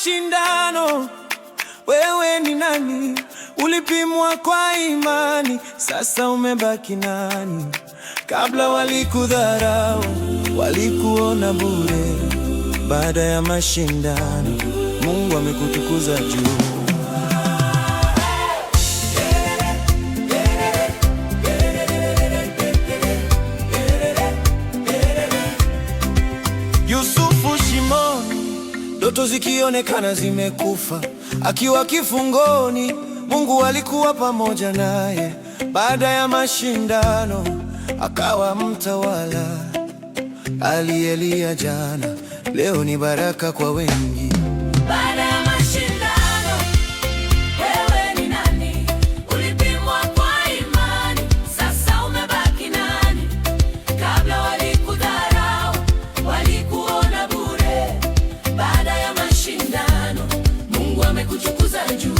mashindano, wewe ni nani? Ulipimwa kwa imani, sasa umebaki nani? Kabla walikudharau, walikuona bure. Baada ya mashindano, Mungu amekutukuza juu. Yusufu shimoni, ndoto zikionekana zimekufa. Akiwa kifungoni, Mungu alikuwa pamoja naye. Baada ya mashindano, akawa mtawala. Aliyelia jana, leo ni baraka kwa wengi. Baada ya mashindano, wewe ni nani? Ulipimwa kwa imani, sasa umebaki nani? Kabla walikudharau, walikuona bure. Baada ya mashindano, Mungu amekutukuza juu.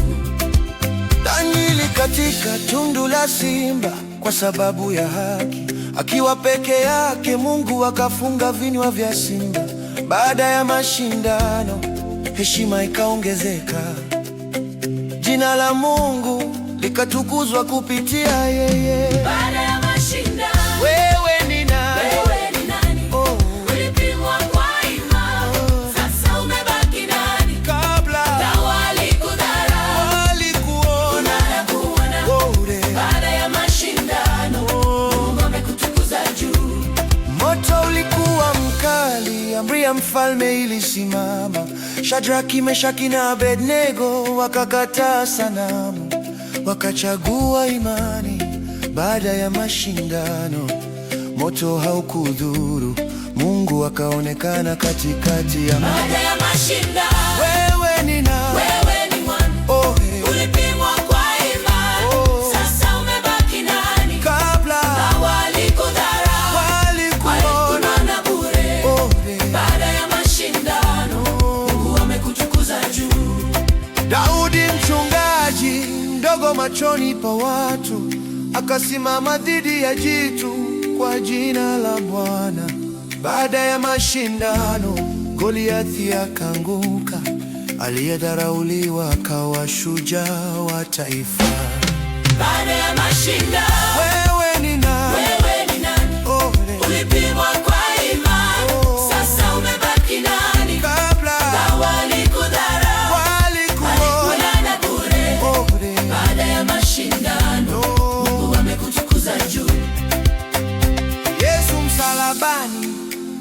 Danieli katika tundu la simba kwa sababu ya haki, akiwa peke yake, Mungu akafunga vinywa vya simba. Baada ya mashindano, heshima ikaongezeka, jina la Mungu likatukuzwa kupitia yeye. Baada ya mashindano, wewe ni nani? Wewe ni nani? Oh. Ulipimwa kwa imani, sasa umebaki nani? Kabla walikudharau, walikuona bure. Baada ya mashindano, Mungu amekutukuza juu. Moto ulikuwa mkali, amri ya mfalme ilisimama. Shadraki, Meshaki na Abednego wakakataa sanamu, wakachagua imani. Baada ya mashindano, moto haukudhuru, Mungu akaonekana katikati ya baada ya mashindano, wewe ni nani? Wewe ni mwana. Oh, hey. Ulipimwa kwa imani, sasa umebaki nani? Kabla walikudharau, walikuona bure. Oh, hey. Baada ya mashindano, Mungu amekutukuza juu. Daudi mchungaji mdogo machoni pa watu, akasimama dhidi ya jitu kwa jina la Bwana. Baada ya mashindano, Goliathi akaanguka, aliyedharauliwa akawa shujaa wa taifa. Baada ya mashindano, wewe ni nani? Wewe ni nani? Oh, ulipimwa kwa imani, sasa umebaki nani? Kabla walikudharau, walikuona bure. Baada ya mashindano, Mungu amekutukuza juu. Yesu msalabani,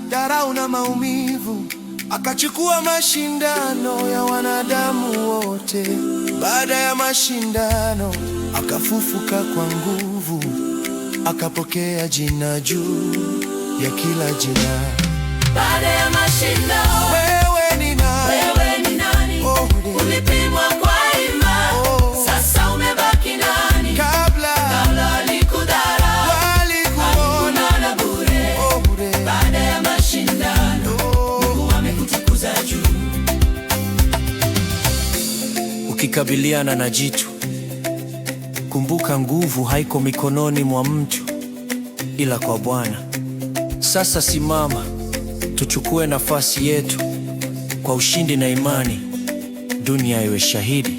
dharau na maumivu, akachukua mashindano ya wanadamu wote. Baada ya mashindano, akafufuka kwa nguvu, akapokea jina juu ya kila jina. Baada ya mashindano, wewe ni nani? Wewe ni nani? Oh, ulipimwa kwa imani, sasa umebaki nani? Kabla walikudharau, walikuona bure. Baada ya mashindano, Mungu amekutukuza juu. Ukikabiliana na jitu, kumbuka nguvu haiko mikononi mwa mtu, ila kwa Bwana. Sasa simama, tuchukue nafasi yetu kwa ushindi na imani. Dunia iwe shahidi.